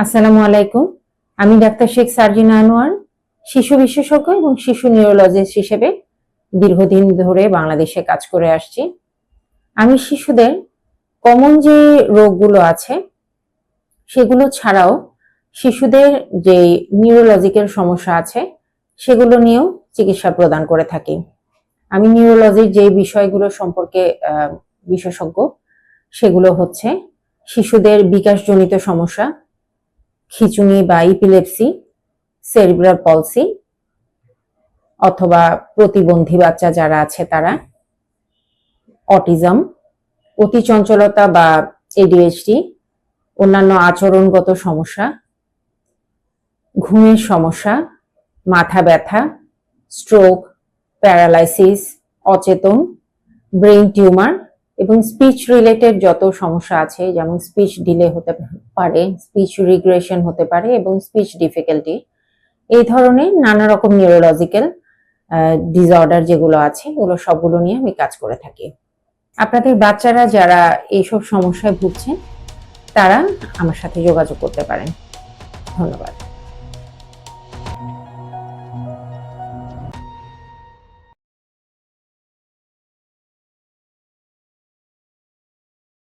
আসসালামু আলাইকুম। আমি ডাক্তার শেখ সার্জিনা আনোয়ার, শিশু বিশেষজ্ঞ এবং শিশু নিউরোলজিস্ট হিসেবে দীর্ঘদিন ধরে বাংলাদেশে কাজ করে আসছি। আমি শিশুদের কমন যে রোগগুলো আছে সেগুলো ছাড়াও শিশুদের যে নিউরোলজিক্যাল সমস্যা আছে সেগুলো নিয়েও চিকিৎসা প্রদান করে থাকি। আমি নিউরোলজির যে বিষয়গুলো সম্পর্কে বিশেষজ্ঞ সেগুলো হচ্ছে শিশুদের বিকাশজনিত সমস্যা, খিঁচুনি বা ইপিলেপসি, সেরিব্রাল পলসি অথবা প্রতিবন্ধী বাচ্চা যারা আছে তারা, অটিজম, অতি চঞ্চলতা বা এডিএইচডি, অন্যান্য আচরণগত সমস্যা, ঘুমের সমস্যা, মাথা ব্যথা, স্ট্রোক, প্যারালাইসিস, অচেতন, ব্রেইন টিউমার এবং স্পিচ রিলেটেড যত সমস্যা আছে, যেমন স্পিচ ডিলে হতে পারে, স্পিচ রিগ্রেশন হতে পারে এবং স্পিচ ডিফিকাল্টি, এই ধরনের নানা রকম নিউরোলজিক্যাল ডিসঅর্ডার যেগুলো আছে ওগুলো সবগুলো নিয়ে আমি কাজ করে থাকি। আপনাদের বাচ্চারা যারা এইসব সমস্যায় ভুগছেন তারা আমার সাথে যোগাযোগ করতে পারেন। ধন্যবাদ।